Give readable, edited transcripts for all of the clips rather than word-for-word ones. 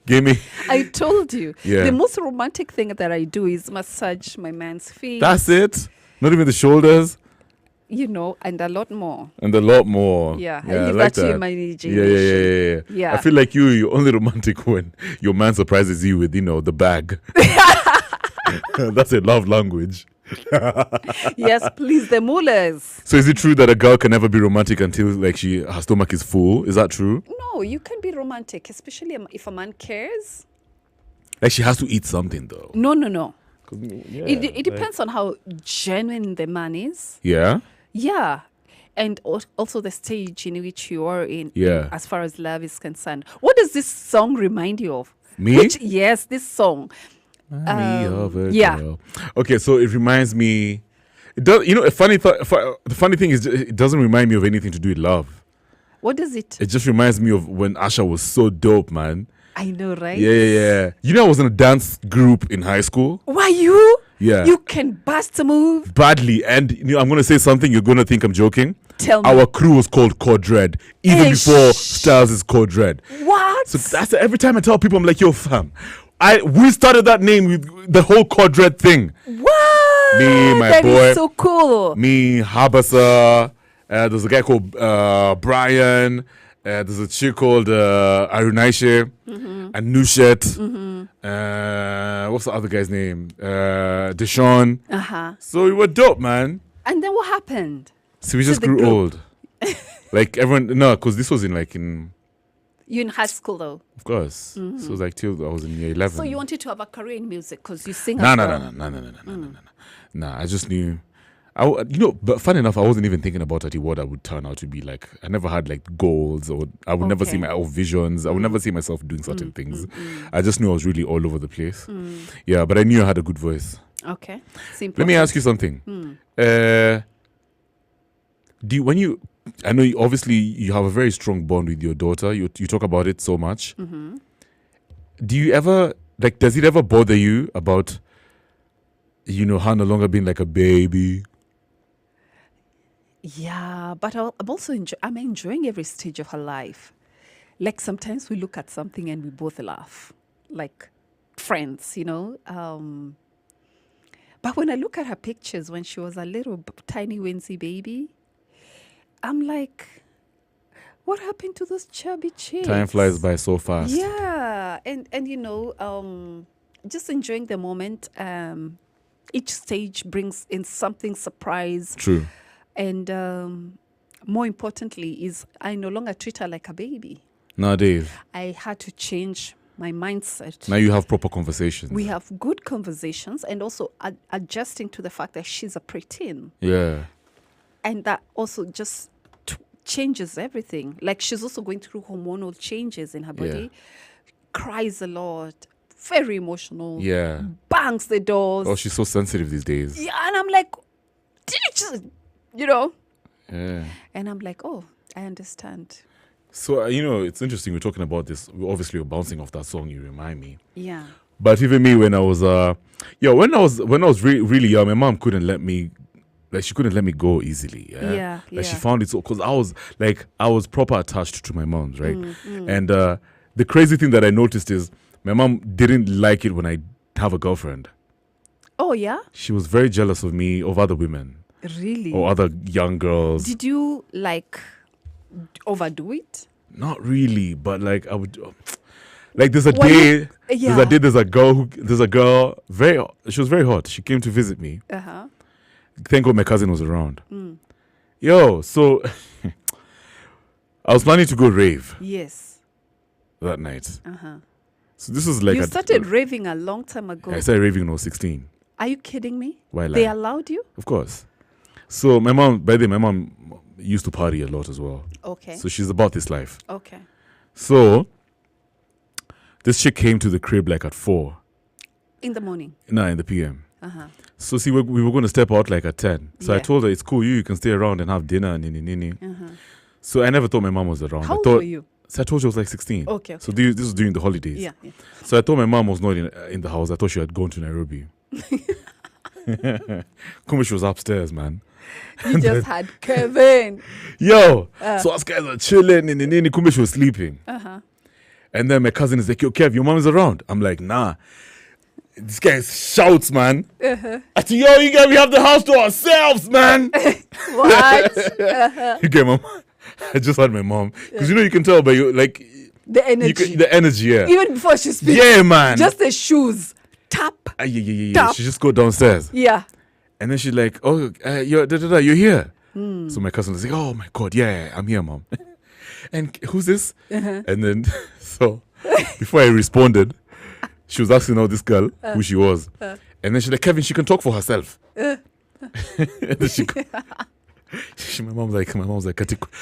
Give me. I told you. Yeah. The most romantic thing that I do is massage my man's feet. That's it. Not even the shoulders. And a lot more. And a lot more. Yeah, I I leave like that to that. imagination. Yeah. Yeah. I feel like you're only romantic when your man surprises you with, the bag. That's a love language. Yes, please, the mullahs. So is it true that a girl can never be romantic until her stomach is full? Is that true? No, you can be romantic, especially if a man cares. Like she has to eat something though. No. Yeah, It depends on how genuine the man is. Yeah. Yeah. And also the stage in which you are in, Yeah. as far as love is concerned. What does this song remind you of? Me? Yes, this song. Me of a yeah. girl. Okay, so it reminds me. It does. A the funny thing is, it doesn't remind me of anything to do with love. What does it? It just reminds me of when Asha was so dope, man. I know, right? Yeah. I was in a dance group in high school. Why you? Yeah. You can bust a move. Badly, and I'm gonna say something. You're gonna think I'm joking. Tell me. Our crew was called Code Red, even before Styles is Code Red. What? So that's every time I tell people, I'm like, yo, fam. We started that name with the whole Code Red thing. What? Me, my that boy. That is so cool. Me, Habasa. There's a guy called Brian. There's a chick called Arunaishe. And Nushet. What's the other guy's name? Deshaun. So we were dope, man. And then what happened? So we just grew old. Like everyone, no, because this was in You in high school though? Of course. So it was like till I was in year 11. So you wanted to have a career in music because you sing. No. I just knew. But fun enough, I wasn't even thinking about what I would turn out to be like. I never had like goals, or I would never see my visions. I would never see myself doing certain things. I just knew I was really all over the place. Yeah, but I knew I had a good voice. Okay. Simple. Let me ask you something. I know obviously you have a very strong bond with your daughter. You talk about it so much. Do you ever does it ever bother you about her no longer being like a baby? Yeah, but I'm also I'm enjoying every stage of her life. Like sometimes we look at something and we both laugh, like friends, But when I look at her pictures when she was a little tiny winsy baby, I'm like, what happened to those chubby cheeks? Time flies by so fast. Yeah, and just enjoying the moment. Each stage brings in something surprise. True. And more importantly is I no longer treat her like a baby. Nowadays. I had to change my mindset. Now you have proper conversations. We have good conversations and also adjusting to the fact that she's a preteen. Yeah. And that also just changes everything. Like she's also going through hormonal changes in her body. Yeah. Cries a lot. Very emotional. Yeah. Bangs the doors. Oh, she's so sensitive these days. Yeah, and I'm like, did you just, Yeah. And I'm like, oh, I understand. So, it's interesting we're talking about this. Obviously, we're bouncing off that song, you remind me. Yeah. But even me, when I was, when I was really young, my mom couldn't let me, she couldn't let me go easily. Yeah. She found it so, because I was proper attached to my mom's, right? And the crazy thing that I noticed is my mom didn't like it when I have a girlfriend. Oh, yeah? She was very jealous of me, of other women. Really? Or other young girls. Did you, overdo it? Not really, but I would... there's a day... Yeah. There's a girl, she was very hot. She came to visit me. Uh-huh. Thank God my cousin was around. Yo, so... I was planning to go rave. Yes. That night. Uh-huh. So this was you started raving a long time ago. I started raving when I was 16. Are you kidding me? Why lie? They allowed you? Of course. So my mom used to party a lot as well. Okay. So she's about this life. Okay. So this chick came to the crib at 4. In the morning? No, in the PM. Uh-huh. So see, we were going to step out at 10. So Yeah. I told her, it's cool, you can stay around and have dinner and nini. Uh-huh. So I never thought my mom was around. How old were you? So I told you I was 16. Okay. So this was during the holidays. Yeah. So I thought my mom was not in the house. I thought she had gone to Nairobi. Kumbe, she was upstairs, man. You just had Kevin. Yo, so us guys are chilling. Kumbe, she was sleeping. Uh-huh. And then my cousin is like, yo, Kev, your mom is around. I'm like, nah. This guy shouts, man. I said, yo, we have the house to ourselves, man. What? You get mom? I just had my mom. Because you can tell by you, like... The energy. The energy, yeah. Even before she speaks. Yeah, man. Just the shoes. Tap. Yeah. Tap. She just go downstairs. Yeah. And then she's like, oh, you're here. So my cousin was like, oh, my God, yeah, I'm here, mom. And who's this? And then, so, before I responded, she was asking out this girl who she was. And then she's like, Kevin, she can talk for herself. And then my mom's like,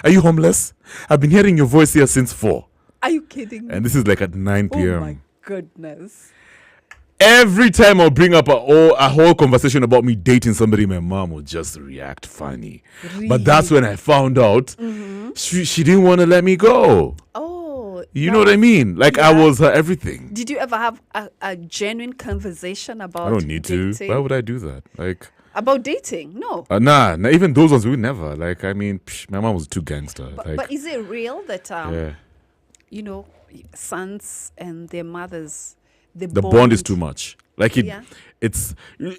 are you homeless? I've been hearing your voice here since 4. Are you kidding me? And this is like at 9 p.m. Oh, my goodness. Every time I'll bring up a whole conversation about me dating somebody, my mom will just react funny. Really? But that's when I found out she didn't want to let me go. Oh. You know what I mean? Like I was her everything. Did you ever have a genuine conversation about I don't need dating? to. Why would I do that? Like about dating? No. Nah, even those ones we would never. Like, I mean, my mom was too gangster. But is it real that, sons and their mothers... The bond is too much. Like it's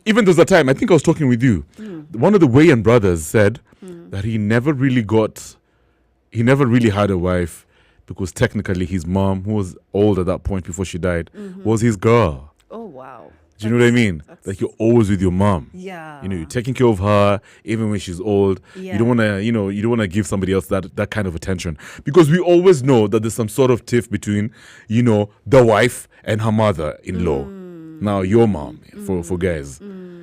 even there's a time I think I was talking with you. One of the Wayan brothers said that he never really had a wife because technically his mom, who was old at that point before she died, was his girl. Oh wow. Do you know what I mean? Like you're always with your mom. Yeah. You're taking care of her even when she's old. Yeah. You don't want to give somebody else that kind of attention. Because we always know that there's some sort of tiff between, the wife and her mother-in-law. Now your mom for guys.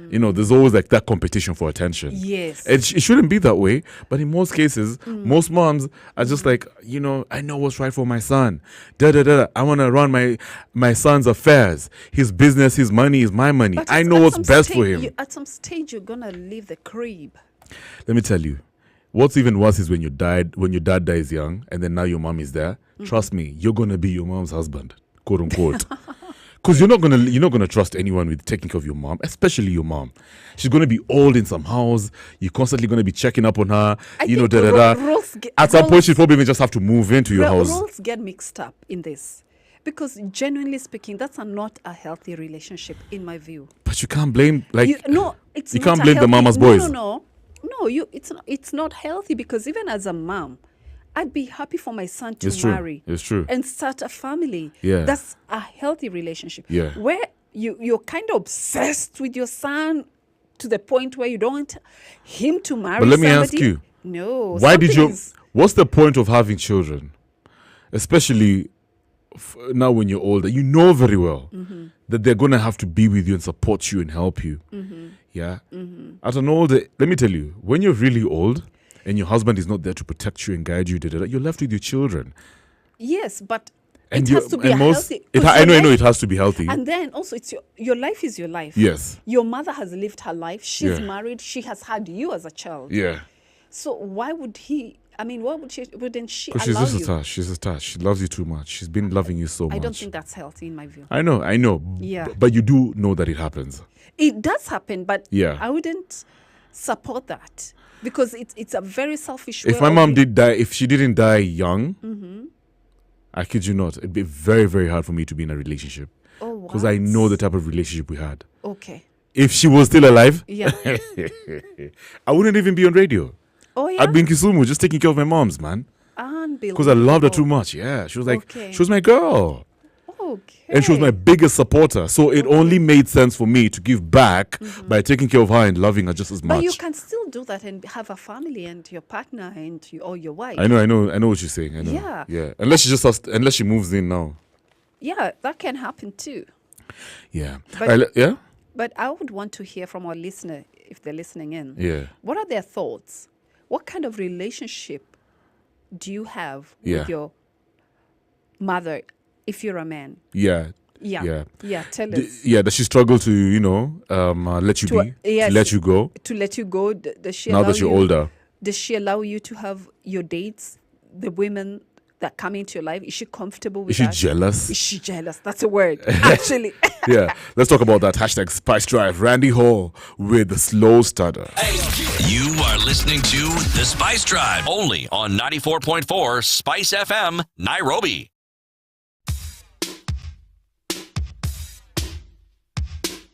There's always like that competition for attention. Yes. It shouldn't be that way, but in most cases, most moms are just like, I know what's right for my son. I want to run my son's affairs. His business, his money is my money. I know what's best for him. At some stage, you're going to leave the crib. Let me tell you, what's even worse is when your dad dies young and then now your mom is there. Trust me, you're going to be your mom's husband, quote unquote. Because you're not gonna trust anyone with taking care of your mom, especially your mom. She's gonna be old in some house. You're constantly gonna be checking up on her. At some point, she'll probably just have to move into your house. Roles get mixed up in this, because genuinely speaking, that's not a healthy relationship in my view. But you can't blame you can't blame the mama's boys. No. It's not healthy, because even as a mom, I'd be happy for my son to marry. It's true. And start a family. Yeah. That's a healthy relationship. Yeah. Where you're kind of obsessed with your son to the point where you don't want him to marry somebody. But let me ask you. No. What's the point of having children? Especially now when you're older. You know very well that they're going to have to be with you and support you and help you. Yeah. At an older, let me tell you, when you're really old, and your husband is not there to protect you and guide you, you're left with your children. Yes, but it has to be healthy. I know it has to be healthy. And then also, it's your life is your life. Yes. Your mother has lived her life. She's married. She has had you as a child. Yeah. So why would he? I mean, wouldn't she allow you? Because she's just a touch. She's a touch. She loves you too much. She's been loving you so much. I don't think that's healthy in my view. I know. Yeah. But you do know that it happens. It does happen, but I wouldn't support that. Because it's a very selfish way. If my mom did die, if she didn't die young, I kid you not, it'd be very, very hard for me to be in a relationship. Oh, wow. Because I know the type of relationship we had. Okay. If she was still alive, yeah, I wouldn't even be on radio. Oh, yeah? I'd be in Kisumu just taking care of my moms, man. Unbelievable. Because I loved her too much. Yeah. She was like, she was my girl. Okay. And she was my biggest supporter. So it only made sense for me to give back by taking care of her and loving her just as much. But you can still do that and have a family and your partner and or your wife. I know what you're saying. I know. Yeah. Unless she moves in now. Yeah, that can happen too. Yeah. But, But I would want to hear from our listener, if they're listening in. Yeah. What are their thoughts? What kind of relationship do you have with your mother? If you're a man. Yeah. Tell us. Does she struggle to, let you be? Yes, to let you go? To let you go. Does she now that you're older? Does she allow you to have your dates? The women that come into your life, is she comfortable with that? Is she jealous? Is she jealous? That's a word, actually. Yeah. Let's talk about that. # Spice Drive. Randy Hall with the slow stutter. You are listening to the Spice Drive, only on 94.4 Spice FM, Nairobi.